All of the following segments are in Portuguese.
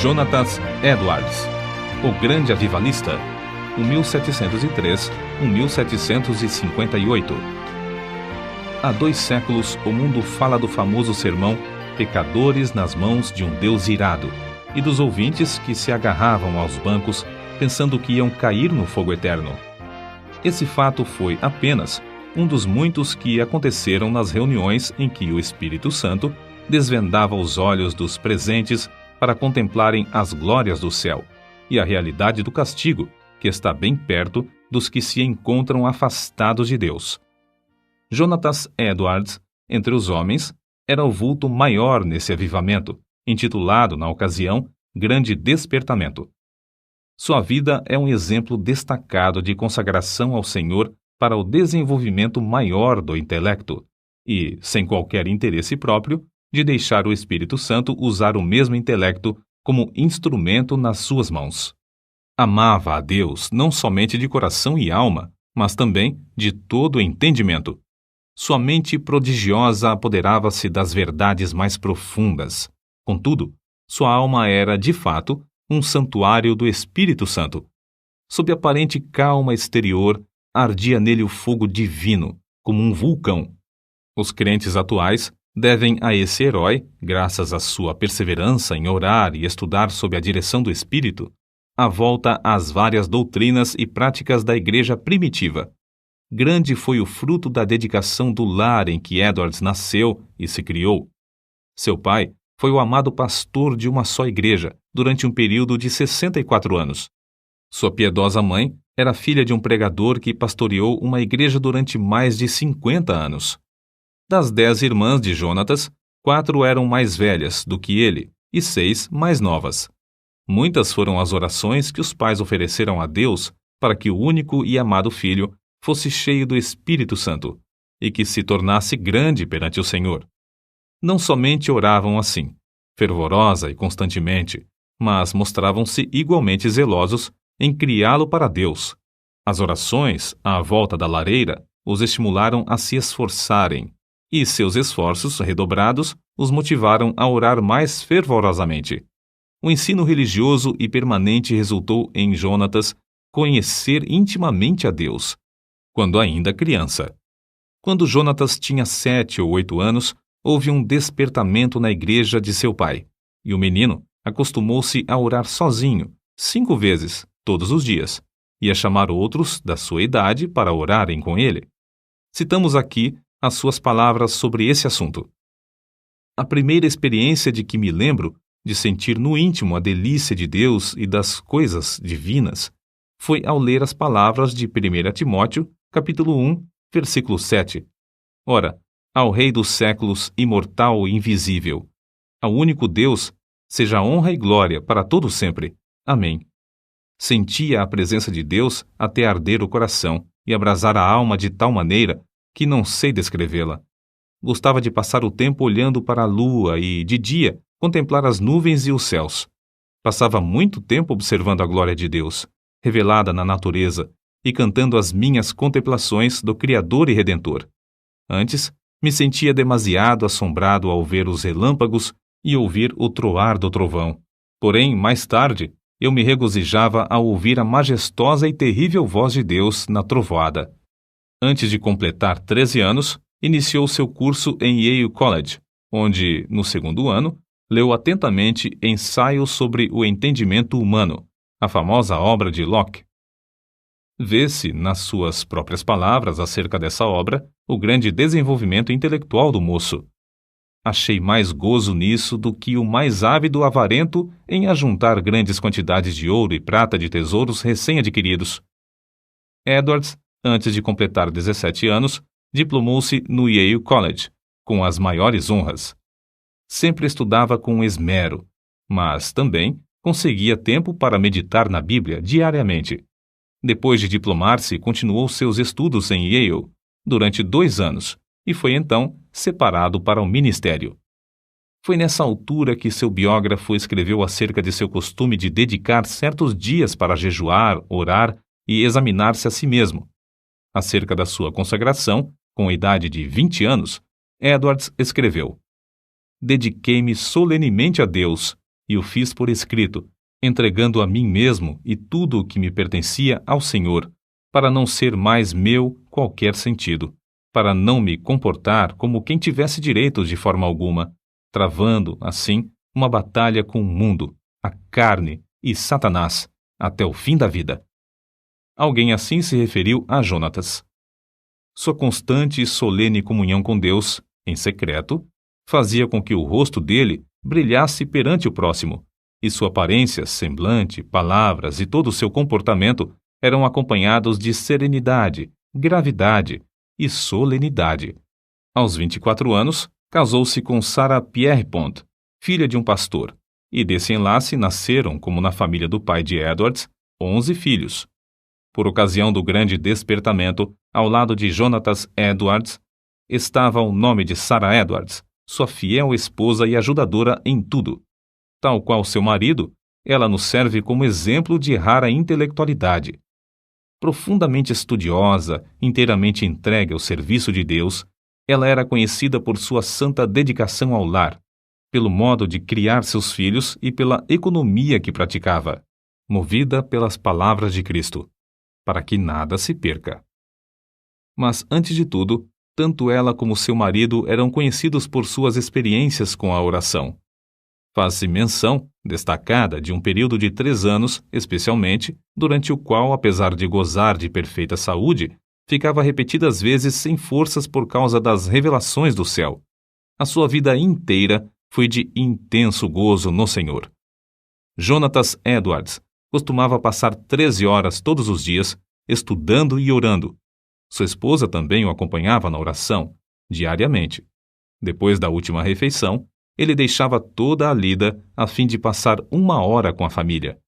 Jonathan Edwards, o grande avivalista, 1703-1758. Há 2 séculos, o mundo fala do famoso sermão Pecadores nas mãos de um Deus irado, e dos ouvintes que se agarravam aos bancos pensando que iam cair no fogo eterno. Esse fato foi apenas um dos muitos que aconteceram nas reuniões em que o Espírito Santo desvendava os olhos dos presentes para contemplarem as glórias do céu e a realidade do castigo, que está bem perto dos que se encontram afastados de Deus. Jonathan Edwards, entre os homens, era o vulto maior nesse avivamento, intitulado, na ocasião, Grande Despertamento. Sua vida é um exemplo destacado de consagração ao Senhor para o desenvolvimento maior do intelecto e, sem qualquer interesse próprio, de deixar o Espírito Santo usar o mesmo intelecto como instrumento nas suas mãos. Amava a Deus não somente de coração e alma, mas também de todo o entendimento. Sua mente prodigiosa apoderava-se das verdades mais profundas. Contudo, sua alma era, de fato, um santuário do Espírito Santo. Sob aparente calma exterior, ardia nele o fogo divino, como um vulcão. Os crentes atuais devem a esse herói, graças à sua perseverança em orar e estudar sob a direção do Espírito, a volta às várias doutrinas e práticas da igreja primitiva. Grande foi o fruto da dedicação do lar em que Edwards nasceu e se criou. Seu pai foi o amado pastor de uma só igreja durante um período de 64 anos. Sua piedosa mãe era filha de um pregador que pastoreou uma igreja durante mais de 50 anos. Das 10 irmãs de Jonatas, 4 eram mais velhas do que ele e 6 mais novas. Muitas foram as orações que os pais ofereceram a Deus para que o único e amado filho fosse cheio do Espírito Santo e que se tornasse grande perante o Senhor. Não somente oravam assim, fervorosa e constantemente, mas mostravam-se igualmente zelosos em criá-lo para Deus. As orações, à volta da lareira, os estimularam a se esforçarem, e seus esforços redobrados os motivaram a orar mais fervorosamente. O ensino religioso e permanente resultou em Jonatas conhecer intimamente a Deus, quando ainda criança. Quando Jonatas tinha 7 ou 8 anos, houve um despertamento na igreja de seu pai, e o menino acostumou-se a orar sozinho, 5 vezes, todos os dias, e a chamar outros da sua idade para orarem com ele. Citamos aqui as suas palavras sobre esse assunto. A primeira experiência de que me lembro de sentir no íntimo a delícia de Deus e das coisas divinas foi ao ler as palavras de 1 Timóteo, capítulo 1, versículo 7. Ora, ao Rei dos séculos, imortal e invisível, ao único Deus, seja honra e glória para todo sempre. Amém. Sentia a presença de Deus até arder o coração e abrasar a alma de tal maneira que não sei descrevê-la. Gostava de passar o tempo olhando para a lua e, de dia, contemplar as nuvens e os céus. Passava muito tempo observando a glória de Deus, revelada na natureza, e cantando as minhas contemplações do Criador e Redentor. Antes, me sentia demasiado assombrado ao ver os relâmpagos e ouvir o troar do trovão. Porém, mais tarde, eu me regozijava ao ouvir a majestosa e terrível voz de Deus na trovoada. Antes de completar 13 anos, iniciou seu curso em Yale College, onde, no 2º ano, leu atentamente Ensaio sobre o Entendimento Humano, a famosa obra de Locke. Vê-se, nas suas próprias palavras acerca dessa obra, o grande desenvolvimento intelectual do moço. Achei mais gozo nisso do que o mais ávido avarento em ajuntar grandes quantidades de ouro e prata de tesouros recém-adquiridos. Edwards, antes de completar 17 anos, diplomou-se no Yale College, com as maiores honras. Sempre estudava com esmero, mas também conseguia tempo para meditar na Bíblia diariamente. Depois de diplomar-se, continuou seus estudos em Yale durante 2 anos e foi então separado para o ministério. Foi nessa altura que seu biógrafo escreveu acerca de seu costume de dedicar certos dias para jejuar, orar e examinar-se a si mesmo. Acerca da sua consagração, com a idade de 20 anos, Edwards escreveu: Dediquei-me solenemente a Deus, e o fiz por escrito, entregando a mim mesmo e tudo o que me pertencia ao Senhor, para não ser mais meu qualquer sentido, para não me comportar como quem tivesse direitos de forma alguma, travando, assim, uma batalha com o mundo, a carne e Satanás, até o fim da vida. Alguém assim se referiu a Jonatas. Sua constante e solene comunhão com Deus, em secreto, fazia com que o rosto dele brilhasse perante o próximo, e sua aparência, semblante, palavras e todo o seu comportamento eram acompanhados de serenidade, gravidade e solenidade. Aos 24 anos, casou-se com Sarah Pierrepont, filha de um pastor, e desse enlace nasceram, como na família do pai de Edwards, 11 filhos. Por ocasião do grande despertamento, ao lado de Jonatas Edwards, estava o nome de Sarah Edwards, sua fiel esposa e ajudadora em tudo. Tal qual seu marido, ela nos serve como exemplo de rara intelectualidade. Profundamente estudiosa, inteiramente entregue ao serviço de Deus, ela era conhecida por sua santa dedicação ao lar, pelo modo de criar seus filhos e pela economia que praticava, movida pelas palavras de Cristo, para que nada se perca. Mas, antes de tudo, tanto ela como seu marido eram conhecidos por suas experiências com a oração. Faz-se menção, destacada, de um período de 3 anos, especialmente, durante o qual, apesar de gozar de perfeita saúde, ficava repetidas vezes sem forças por causa das revelações do céu. A sua vida inteira foi de intenso gozo no Senhor. Jonatas Edwards costumava passar 13 horas todos os dias, estudando e orando. Sua esposa também o acompanhava na oração, diariamente. Depois da última refeição, ele deixava toda a lida a fim de passar 1 hora com a família.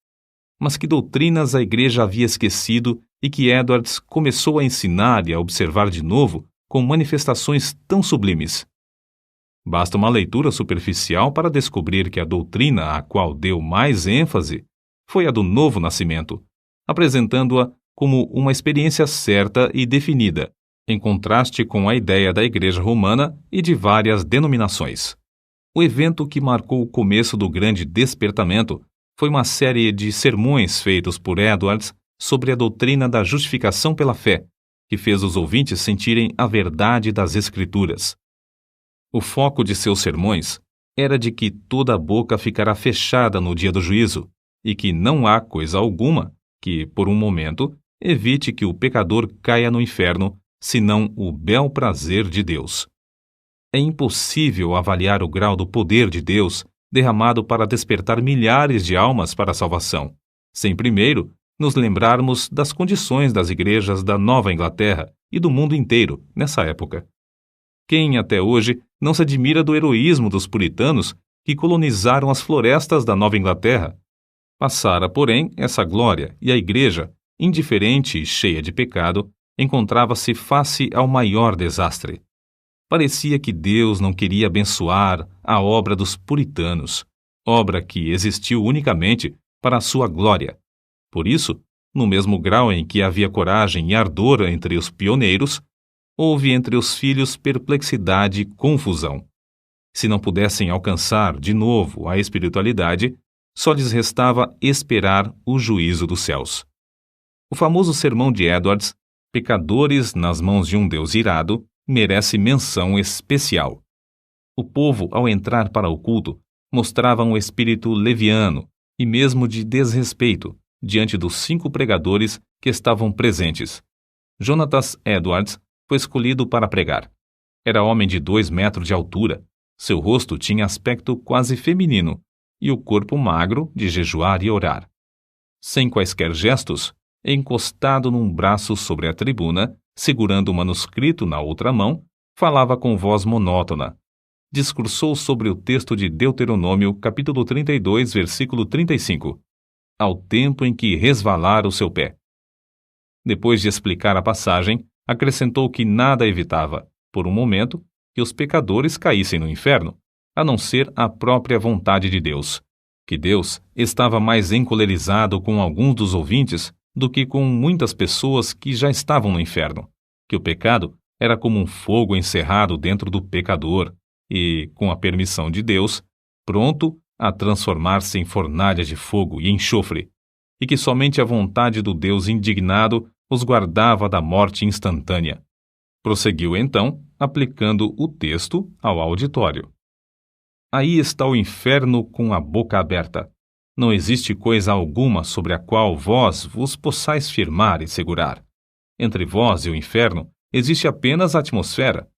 Mas que doutrinas a igreja havia esquecido e que Edwards começou a ensinar e a observar de novo com manifestações tão sublimes? Basta uma leitura superficial para descobrir que a doutrina a qual deu mais ênfase foi a do novo nascimento, apresentando-a como uma experiência certa e definida, em contraste com a ideia da Igreja Romana e de várias denominações. O evento que marcou o começo do grande despertamento foi uma série de sermões feitos por Edwards sobre a doutrina da justificação pela fé, que fez os ouvintes sentirem a verdade das Escrituras. O foco de seus sermões era de que toda a boca ficará fechada no dia do juízo, e que não há coisa alguma que, por um momento, evite que o pecador caia no inferno, senão o bel prazer de Deus. É impossível avaliar o grau do poder de Deus derramado para despertar milhares de almas para a salvação, sem primeiro nos lembrarmos das condições das igrejas da Nova Inglaterra e do mundo inteiro nessa época. Quem até hoje não se admira do heroísmo dos puritanos que colonizaram as florestas da Nova Inglaterra? Passara, porém, essa glória e a igreja, indiferente e cheia de pecado, encontrava-se face ao maior desastre. Parecia que Deus não queria abençoar a obra dos puritanos, obra que existiu unicamente para a sua glória. Por isso, no mesmo grau em que havia coragem e ardor entre os pioneiros, houve entre os filhos perplexidade e confusão. Se não pudessem alcançar de novo a espiritualidade, só lhes restava esperar o juízo dos céus. O famoso sermão de Edwards, Pecadores nas mãos de um Deus irado, merece menção especial. O povo, ao entrar para o culto, mostrava um espírito leviano e mesmo de desrespeito diante dos 5 pregadores que estavam presentes. Jonatas Edwards foi escolhido para pregar. Era homem de 2 metros de altura, seu rosto tinha aspecto quase feminino e o corpo magro de jejuar e orar. Sem quaisquer gestos, encostado num braço sobre a tribuna, segurando o manuscrito na outra mão, falava com voz monótona. Discursou sobre o texto de Deuteronômio, capítulo 32, versículo 35, ao tempo em que resvalar o seu pé. Depois de explicar a passagem, acrescentou que nada evitava, por um momento, que os pecadores caíssem no inferno, a não ser a própria vontade de Deus, que Deus estava mais encolerizado com alguns dos ouvintes do que com muitas pessoas que já estavam no inferno, que o pecado era como um fogo encerrado dentro do pecador e, com a permissão de Deus, pronto a transformar-se em fornalha de fogo e enxofre, e que somente a vontade do Deus indignado os guardava da morte instantânea. Prosseguiu então, aplicando o texto ao auditório. Aí está o inferno com a boca aberta. Não existe coisa alguma sobre a qual vós vos possais firmar e segurar. Entre vós e o inferno existe apenas a atmosfera.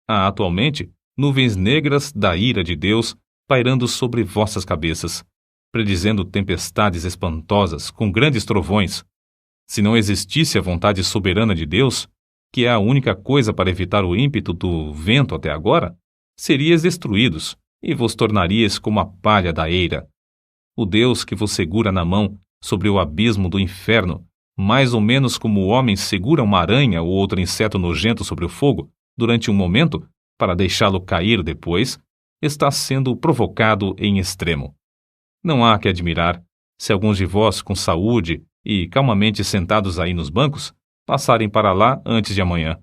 Há atualmente nuvens negras da ira de Deus pairando sobre vossas cabeças, predizendo tempestades espantosas com grandes trovões. Se não existisse a vontade soberana de Deus, que é a única coisa para evitar o ímpeto do vento até agora, seríeis destruídos e vos tornaríeis como a palha da eira. O Deus que vos segura na mão sobre o abismo do inferno, mais ou menos como o homem segura uma aranha ou outro inseto nojento sobre o fogo durante um momento para deixá-lo cair depois, está sendo provocado em extremo. Não há que admirar se alguns de vós com saúde e calmamente sentados aí nos bancos passarem para lá antes de amanhã.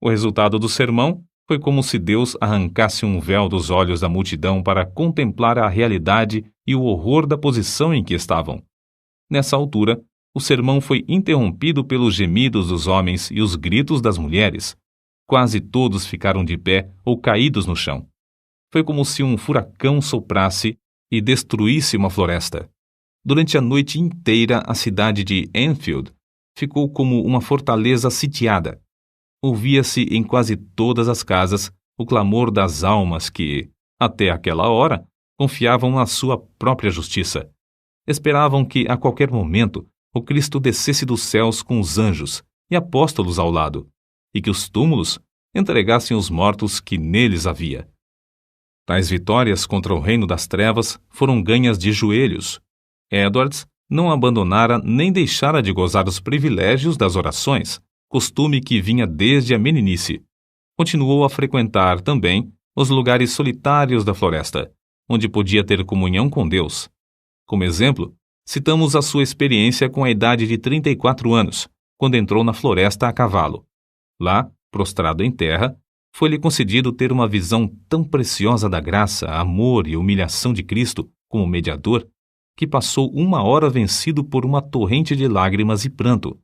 O resultado do sermão foi como se Deus arrancasse um véu dos olhos da multidão para contemplar a realidade e o horror da posição em que estavam. Nessa altura, o sermão foi interrompido pelos gemidos dos homens e os gritos das mulheres. Quase todos ficaram de pé ou caídos no chão. Foi como se um furacão soprasse e destruísse uma floresta. Durante a noite inteira, a cidade de Enfield ficou como uma fortaleza sitiada. Ouvia-se em quase todas as casas o clamor das almas que, até aquela hora, confiavam na sua própria justiça. Esperavam que, a qualquer momento, o Cristo descesse dos céus com os anjos e apóstolos ao lado, e que os túmulos entregassem os mortos que neles havia. Tais vitórias contra o reino das trevas foram ganhas de joelhos. Edwards não abandonara nem deixara de gozar os privilégios das orações, costume que vinha desde a meninice. Continuou a frequentar também os lugares solitários da floresta, onde podia ter comunhão com Deus. Como exemplo, citamos a sua experiência com a idade de 34 anos, quando entrou na floresta a cavalo. Lá, prostrado em terra, foi-lhe concedido ter uma visão tão preciosa da graça, amor e humilhação de Cristo como mediador, que passou 1 hora vencido por uma torrente de lágrimas e pranto.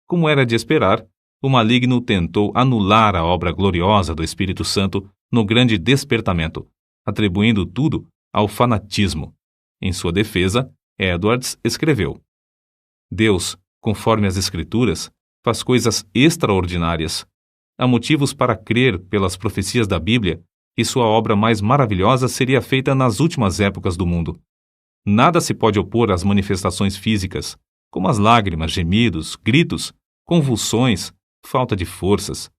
Como era de esperar, o maligno tentou anular a obra gloriosa do Espírito Santo no grande despertamento, atribuindo tudo ao fanatismo. Em sua defesa, Edwards escreveu: Deus, conforme as Escrituras, faz coisas extraordinárias. Há motivos para crer, pelas profecias da Bíblia, que sua obra mais maravilhosa seria feita nas últimas épocas do mundo. Nada se pode opor às manifestações físicas, como as lágrimas, gemidos, gritos, convulsões, falta de forças.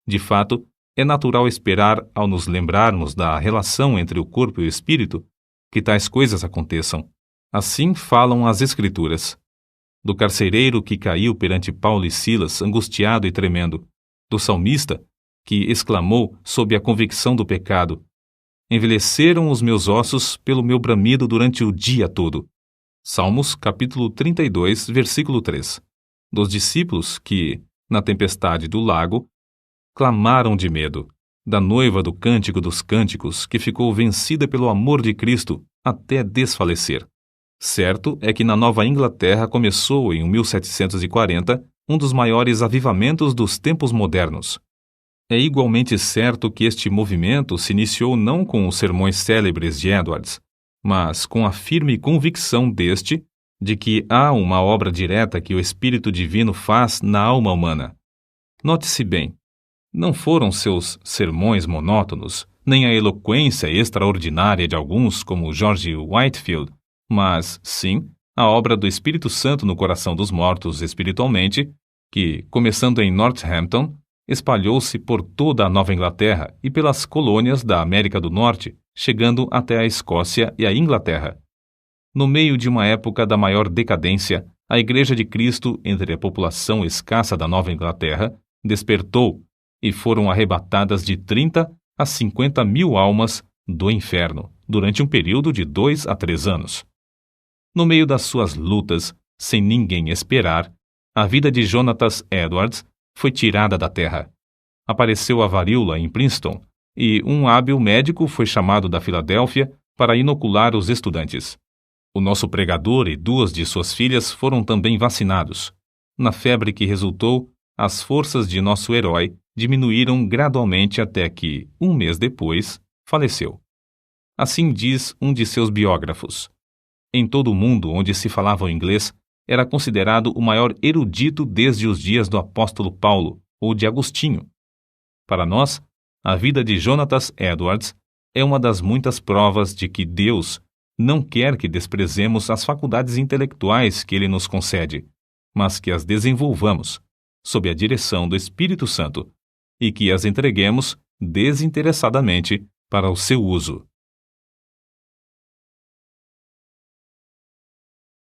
De fato, é natural esperar, ao nos lembrarmos da relação entre o corpo e o espírito, que tais coisas aconteçam. Assim falam as Escrituras. Do carcereiro que caiu perante Paulo e Silas, angustiado e tremendo. Do salmista, que exclamou sob a convicção do pecado: envelheceram os meus ossos pelo meu bramido durante o dia todo. Salmos, capítulo 32, versículo 3. Dos discípulos que, na tempestade do lago, clamaram de medo. Da noiva do Cântico dos Cânticos, que ficou vencida pelo amor de Cristo até desfalecer. Certo é que na Nova Inglaterra começou, em 1740, um dos maiores avivamentos dos tempos modernos. É igualmente certo que este movimento se iniciou não com os sermões célebres de Edwards, mas com a firme convicção deste de que há uma obra direta que o Espírito Divino faz na alma humana. Note-se bem, não foram seus sermões monótonos, nem a eloquência extraordinária de alguns como George Whitefield, mas, sim, a obra do Espírito Santo no coração dos mortos espiritualmente, que, começando em Northampton, espalhou-se por toda a Nova Inglaterra e pelas colônias da América do Norte, chegando até a Escócia e a Inglaterra. No meio de uma época da maior decadência, a Igreja de Cristo, entre a população escassa da Nova Inglaterra, despertou e foram arrebatadas de 30 a 50 mil almas do inferno, durante um período de 2 a 3 anos. No meio das suas lutas, sem ninguém esperar, a vida de Jonathan Edwards foi tirada da terra. Apareceu a varíola em Princeton, e um hábil médico foi chamado da Filadélfia para inocular os estudantes. O nosso pregador e 2 de suas filhas foram também vacinados. Na febre que resultou, as forças de nosso herói diminuíram gradualmente até que, um mês depois, faleceu. Assim diz um de seus biógrafos. Em todo o mundo onde se falava o inglês, era considerado o maior erudito desde os dias do apóstolo Paulo ou de Agostinho. Para nós, a vida de Jonatas Edwards é uma das muitas provas de que Deus não quer que desprezemos as faculdades intelectuais que Ele nos concede, mas que as desenvolvamos, sob a direção do Espírito Santo, e que as entreguemos desinteressadamente para o seu uso.